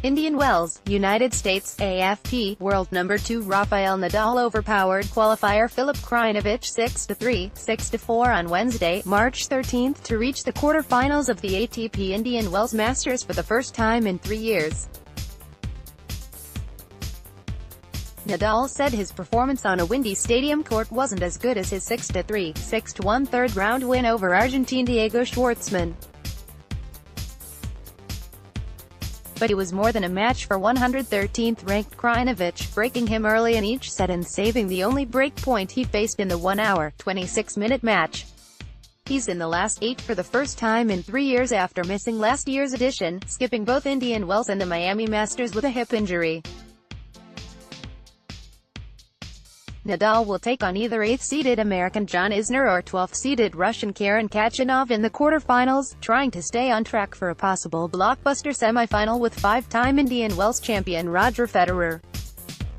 Indian Wells, United States, AFP, world number 2 Rafael Nadal overpowered qualifier Filip Krajinovic 6-3, 6-4 on Wednesday, March 13, to reach the quarterfinals of the ATP Indian Wells Masters for the first time in 3 years. Nadal said his performance on a windy stadium court wasn't as good as his 6-3, 6-1 third-round win over Argentine Diego Schwartzman. But it was more than a match for 113th-ranked Krajinovic, breaking him early in each set and saving the only break point he faced in the 1-hour, 26-minute match. He's in the last 8 for the first time in 3 years after missing last year's edition, skipping both Indian Wells and the Miami Masters with a hip injury. Nadal will take on either 8th-seeded American John Isner or 12th-seeded Russian Karen Khachanov in the quarterfinals, trying to stay on track for a possible blockbuster semifinal with 5-time Indian Wells champion Roger Federer.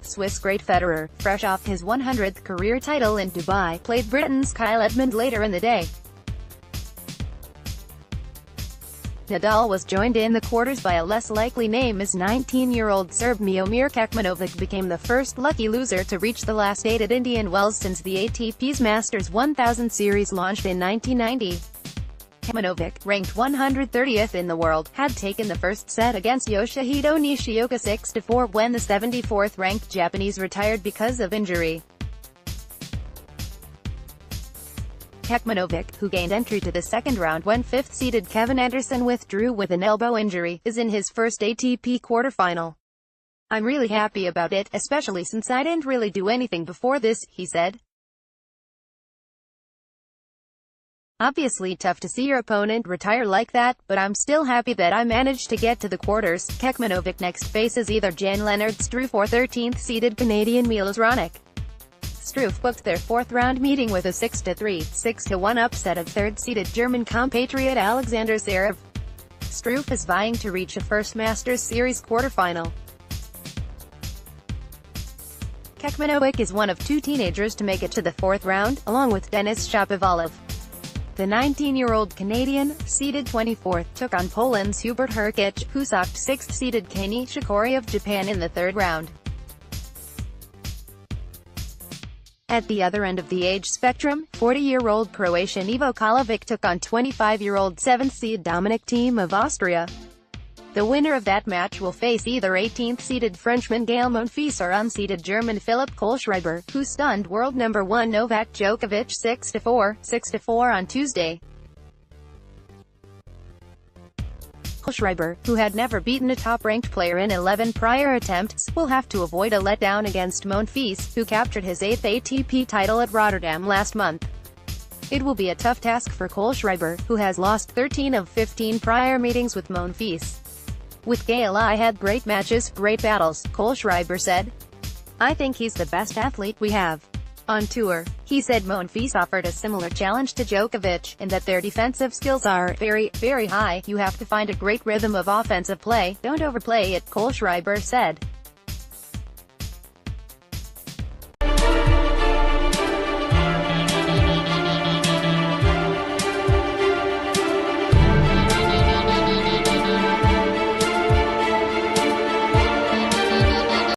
Swiss great Federer, fresh off his 100th career title in Dubai, played Britain's Kyle Edmund later in the day. Nadal was joined in the quarters by a less likely name as 19-year-old Serb Miomir Kecmanovic became the first lucky loser to reach the last 8 at Indian Wells since the ATP's Masters 1000 series launched in 1990. Kecmanovic, ranked 130th in the world, had taken the first set against Yoshihito Nishioka 6-4 when the 74th-ranked Japanese retired because of injury. Kecmanovic, who gained entry to the second round when 5th-seeded Kevin Anderson withdrew with an elbow injury, is in his first ATP quarterfinal. "I'm really happy about it, especially since I didn't really do anything before this," he said. "Obviously tough to see your opponent retire like that, but I'm still happy that I managed to get to the quarters." Kecmanovic next faces either Jan-Lennard Struff or 13th-seeded Canadian Milos Raonic. Struff booked their 4th-round meeting with a 6-3, 6-1 upset of 3rd-seeded German compatriot Alexander Zverev. Struff is vying to reach a first Masters Series quarterfinal. Kecmanovic is one of 2 teenagers to make it to the 4th round, along with Denis Shapovalov. The 19-year-old Canadian, seeded 24th, took on Poland's Hubert Hurkacz, who socked 6th-seeded Kei Nishikori of Japan in the 3rd round. At the other end of the age spectrum, 40-year-old Croatian Ivo Kolovic took on 25-year-old 7th-seed Dominic Thiem of Austria. The winner of that match will face either 18th-seeded Frenchman Gael Monfils or unseeded German Philipp Kohlschreiber, who stunned world number 1 Novak Djokovic 6-4, 6-4 on Tuesday. Kohlschreiber, who had never beaten a top-ranked player in 11 prior attempts, will have to avoid a letdown against Monfils, who captured his 8th ATP title at Rotterdam last month. It will be a tough task for Kohlschreiber, who has lost 13 of 15 prior meetings with Monfils. "With Gael I had great matches, great battles," Kohlschreiber said. "I think he's the best athlete we have on tour." He said Monfils offered a similar challenge to Djokovic, and that their defensive skills are very, very high. "You have to find a great rhythm of offensive play, don't overplay it," Kohlschreiber said.